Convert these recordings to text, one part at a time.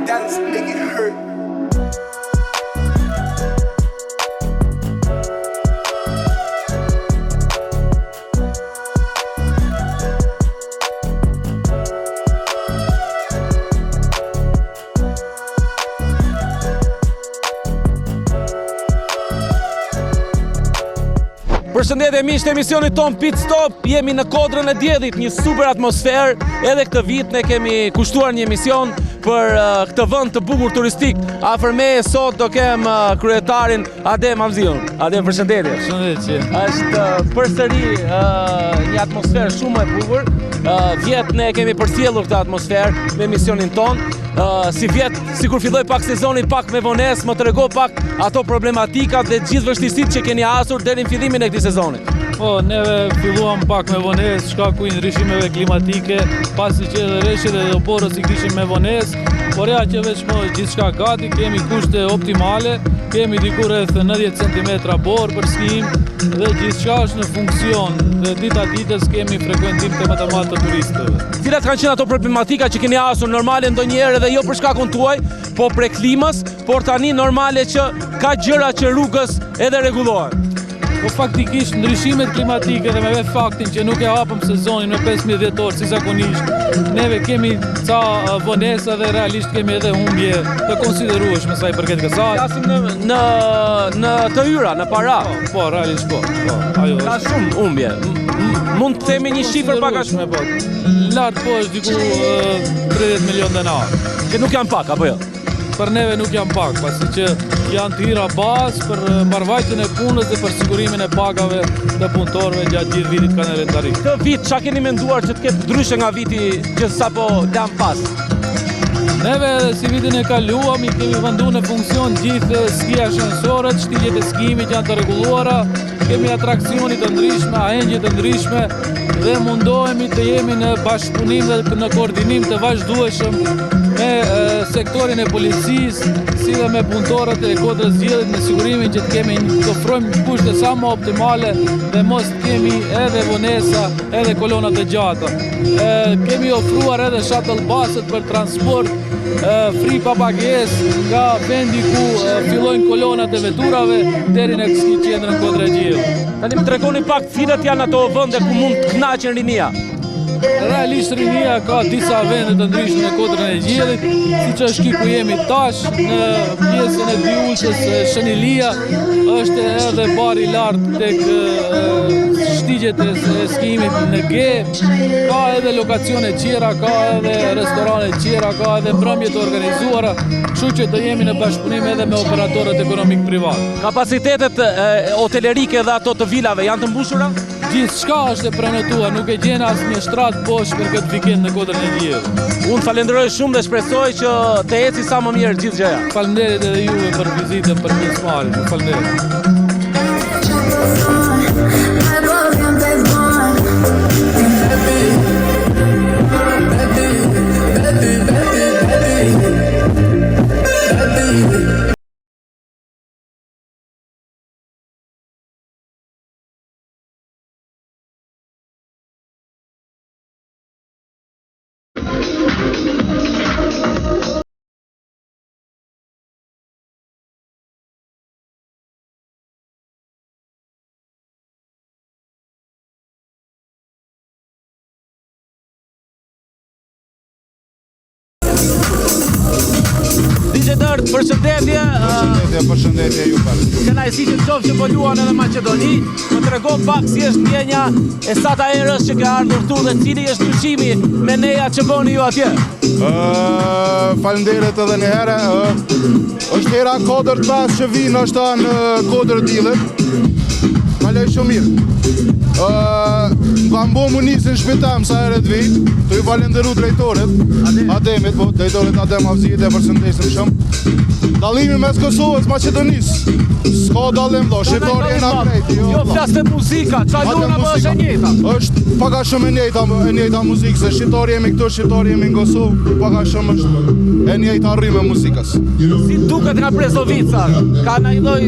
Dallas make it hurt. Përshëndetje miqtë e emisionit ton Pit Stop, jemi në Kodrën e Diellit, një super atmosferë. Edhe këtë vit ne kemi kushtuar një emision për këtë vend të bukur turistik. Afër meje sot do kem kryetarin Adem Hamziun. Adem, përshëndetje. Përshëndetje. Është përsëri një atmosferë shumë e bukur. Vjet ne kemi përcjellur këtë atmosferë me emisionin ton. Si vjet, sikur filloi pak sezoni, pak me vonesë, më trego pak ato problematikat dhe gjithë vështirësitë që keni hasur deri në fillimin e këtij sezoni. Po, neve filluam pak me vonesë, shkaku i ndryshimeve klimatike, pasi që edhe rreshtet e oborës i kishin me vonesë, por ja që veç më gjithçka gati, kemi kushte optimale, kemi diku rreth 90 cm borë për skim dhe gjithçka është në funksion. Dhe dita ditës kemi frekuentim të më të madh të turistëve. Cilat kanë qenë ato problematika që keni hasur normale ndonjëherë edhe jo për shkakun tuaj, po për klimës, por tani normale që ka gjëra që rrugës edhe rregullohen? Po faktikisht ndryshimet klimatike dhe me faktin që nuk e hapëm sezonin me 15 dhjetor si zakonisht, neve kemi ca vonesa dhe realisht kemi edhe humbje të konsiderueshme sa i përket kësaj. Flasim në të yra, në para. Po, realisht po. Ajo ka shumë humbje. Mund të themi një shifër pak a shumë. Po. Lart po është diku 30 milion denar. Që nuk janë pak, apo jo? Për neve nuk janë pak, pasi që janë të hira bazë për mbarvajtjen e punës dhe për sigurimin e pagave të punëtorëve gjatë gjithë vitit kanë rentari. Këtë vit, çka keni menduar që të ketë ndryshe nga viti që sapo lam pas? Neve si vitin e kaluam i kemi venduar në funksion gjithë ski ashensorët, shtigjet e skimit janë të rregulluara, kemi atrakcione të ndryshme, ahengje të ndryshme dhe mundohemi të jemi në bashkëpunim dhe në koordinim të vazhdueshëm me sektorin e policisë, si dhe me punëtorët e Kodrës Diellit me sigurimin që të kemi të ofrojmë kushte sa më optimale dhe mos të kemi edhe vonesa, edhe kolonat e gjata. Kemi ofruar edhe shuttle busët për transport free pa pagesë nga vendi ku fillojnë kolonat e veturave deri në ski qendrën Kodrë e Diellit. Tani më tregoni pak cilat janë ato vende ku mund të kënaqen rinia. Realisht rinia ka disa vende të ndryshme në Kodrën e Diellit, siç është ku jemi tash, në pjesën e diullës Shënilia, është edhe bari lart tek shtigjet e skimit në Ge, ka edhe lokacione tjera, ka edhe restorane tjera, ka edhe mbrëmje të organizuara, kështu që do jemi në bashkëpunim edhe me operatorët ekonomik privat. Kapacitetet hotelerike dhe ato të vilave janë të mbushura? Gjithçka është e prenotuar, nuk e gjen asnjë shtrat poshtë për këtë vikend në Kodrën e Diellit. Unë falenderoj shumë dhe shpresoj që të eci sa më mirë gjithë gjëja. Faleminderit edhe juve për vizitën, për pjesëmarrjen. Faleminderit. Dërtë, përshëndetje. Përshëndetje ju parë. Kënaqësi që qoftë që po luan edhe Maqedoni. Më trego pak si është ndjenja e sa ta erës që ke ardhur këtu dhe cili është ndryshimi me neja që bëni ju atje. Faleminderit edhe një herë. Është hera Kodër pas që vinë është në Kodrë Diellit. Kaloj shumë mirë. Kam bo më nisë në shpitam sa herë të vi, të ju falenderu drejtorit, Ademit, po drejtorit Adem Hamziut e përshëndesim shumë. Dallimi mes Kosovës, Maqedonisë. S'ka dallim vëlla, shqiptari jena krejt. Jo, flas te muzika, çfarë luna më është e njëjta? Është pak a shumë e njëjta muzikë, se shqiptari jemi këtu, shqiptari jemi në Kosovë, pak a shumë është e njëjta rrymë e muzikës. Si duket nga Brezovica? Ka ndonjë lloj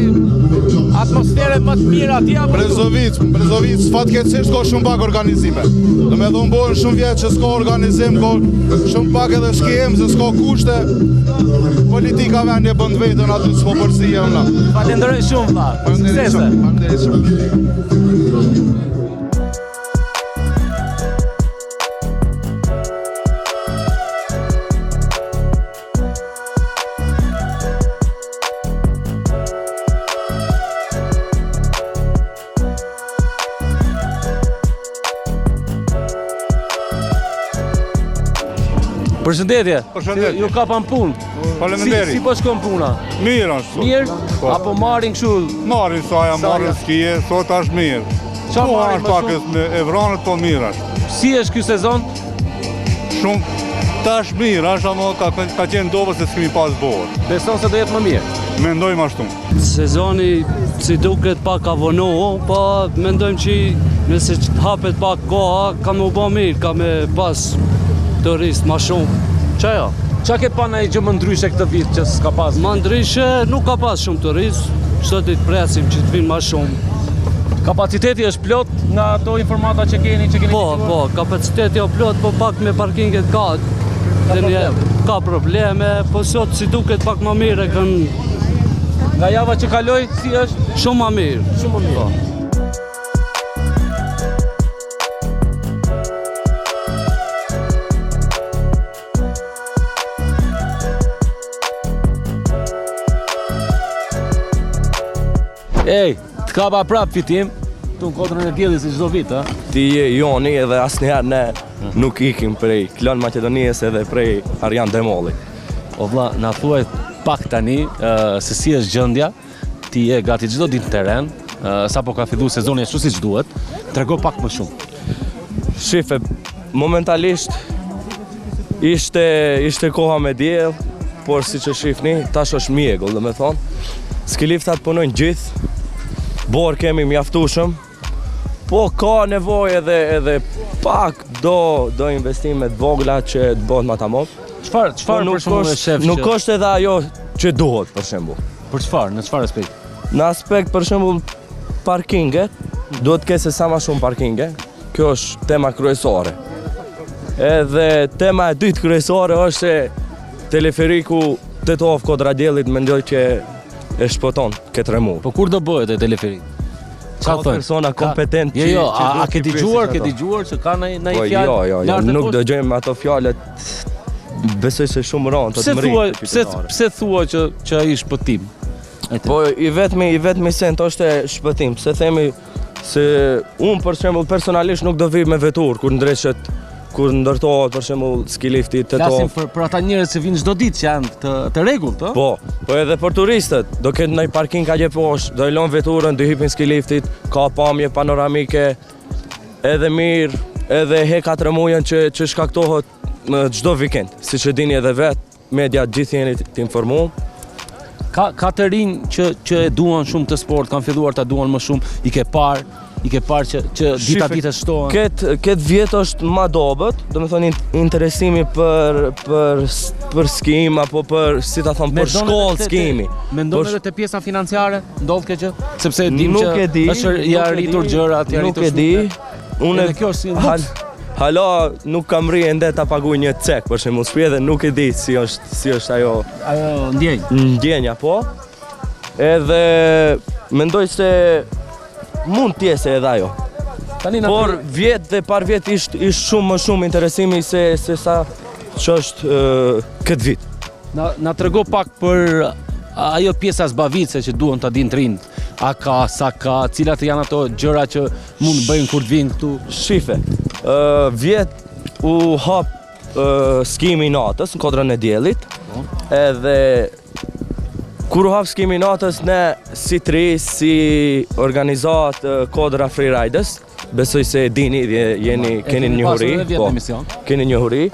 atmosfere më të mirë atje apo? Brezovic fatkeqësisht ka shumë pak organizime. Do me thonë bën shumë vjet që s'ka organizim, ka shumë pak edhe shkem, se s'ka kushte. Politika vendi e bën vetën aty s'po përzihen na. Falenderoj shumë valla. Suksese. Faleminderit shumë. Përshëndetje. Përshëndetje. Ju kapam punë. Faleminderit. Si po shkon puna? Mirë është. Mirë? Po. Apo marrin kështu? Marrin saja, marrin skije, sot është mirë. Çfarë Po marrin është më pak shumë? me evranët, po mirë është. Si është ky sezon? Shumë tash mirë është, ama ka qenë dobës se s'kemi pas borë. Beson se do jetë më mirë. Mendojmë ashtu. Sezoni si duket pak avonohu, po mendojmë që nëse hapet pak koha, ka me u bë mirë, ka me pas turist ma shumë. Qa jo? Qa ke pa në i gjë më ndryshe këtë vit që s'ka pas? Ma ndryshe nuk ka pas shumë turist, sot i të presim që të vinë ma shumë. Kapaciteti është plot nga ato informata që keni Po, kapaciteti o plot, po pak me parkinget ka probleme, po sot si duket pak ma mirë e kanë Nga java që kaloj, si është? shumë ma mirë. Shumë më mirë. Ej, të kapa prap fitim, tu në Kodrën e Diellit si çdo vit, ha? Ti je joni edhe asnjëherë ne nuk ikim prej Klan Maqedonisë edhe prej Arjan Demolli. O vlla, na thuaj pak tani se si është gjendja, ti je gati çdo ditë në terren, sapo ka filluar sezoni ashtu siç duhet, trego pak më shumë. Shife, momentalisht ishte koha me diell, por siç e shihni, tash është mjegull, do me thonë. Skiliftat punojnë gjithë, borë kemi mjaftueshëm, po ka nevojë edhe pak do investime të vogla që të bëhen më tamam. Çfarë për shembull e shef? Nuk është edhe ajo që duhet, për shembull. Për çfarë? Në çfarë aspekt? Në aspekt, për shembull, parkinge, duhet kese sa ma shumë parkinge. Kjo është tema kryesore. Edhe tema e dytë kryesore është se teleferiku Tetov Kodra Diellit mendoj që e shpëton këtë remur. Po kur do bëhet e teleferik? Ka persona kompetent që Jo, që a duhet ke t'i dëgjuar, presin që ka ndonjë Po fjalë? jo, nuk dëgjojmë ato fjalët. Besoj se shumë rënd të të mërinë. Pse thua që ai shpëtim? Po i vetmi sent është shpëtim, pse themi se unë për shembull personalisht nuk do vi me vetur kur ndërtohet për shembull skilifti Tetov. Flasim për ata njerëz që vinë çdo ditë që janë të rregullt, ëh? Po edhe për turistët, do ketë ndonjë parking kaq poshtë, do i lën veturën, do hipin skiliftit, ka pamje panoramike, edhe mirë, edhe heka tremujën që shkaktohet çdo vikend, siç e dini edhe vet, media gjithë jeni të informuar. Ka të rinj që e duan shumë të sport, kanë filluar ta duan më shumë, i ke parë që dita shtohen. Këtë vjet është ma dobët, do me thonë interesimi për skim, apo për, si ta thonë, për shkollë skimi. Mendon edhe te pjesa financiare, ndodh kjo gjë? Sepse dim që është i arritur gjërat, i arritur shumë. Nuk e di. Unë kjo si hala nuk kam rri ende ta paguaj një cek, për shembull, shtëpi dhe nuk e di si është ajo ndjenja, po. Edhe mendoj se mund t'jese edhe ajo. Por vjet dhe par vjet ishtë shumë më shumë interesimi se sa që është këtë vit. Na trego pak për ajo pjesa zbavice që duhen ta dinë të rinjt. A ka, sa ka, cilat janë ato gjëra që mund bëjnë kur të vinë këtu? Shife, vjet u hap skimi natës në Kodrën e Diellit, edhe kur u hap skimi natës ne si tri, si organizat Kodra Freeriders, besoj se dini, keni njohuri,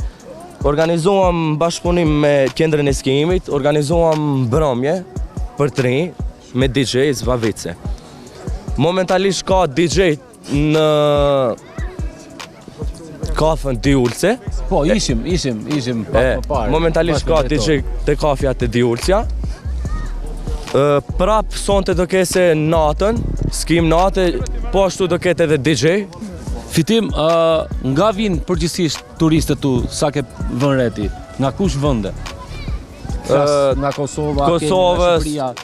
organizuam bashkëpunim me Qendrën e Skijimit, organizuam mbrëmje për të rinj me DJ-s Vavice. Momentalisht ka DJ në kafën Diulce. Po, ishim pak më parë. Momentalisht ka DJ të kafja të Diulcja. Prap sonte do kese natën, skim natë, po ashtu do ketë edhe DJ. Fitim, nga vinë përgjithsisht turistët tu, sa ke vënë reti? Nga kush vënde? Nga Kosova,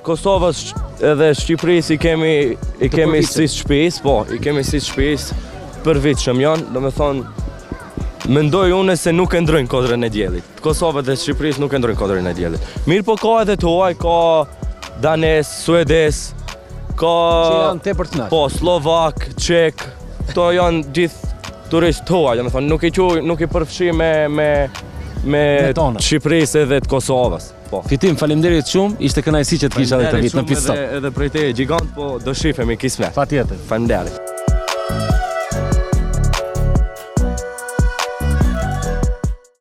Kosovës edhe Shqipërisë i kemi si shtëpis, po, i kemi si shtëpis për vitshëm janë, do me thonë, mendoj une se nuk e ndrojnë kodrën e diellit. Kosova dhe Shqipërisë nuk e ndrojnë kodrën e diellit. Mirë po ka edhe të huaj, ka danes, suedes, ka... Që janë te për të nash. Po, Slovak, Çek, to janë gjithë turistë të huaj, do me thonë, nuk i përfshi me Shqipërisë edhe të Kosovës. Po. Fitim, faleminderit shumë, ishte kënaqësi që të kisha edhe këtë vit në Pit Stop. Edhe prej te gjigant, po do shifemi kismet. Patjetër. Faleminderit.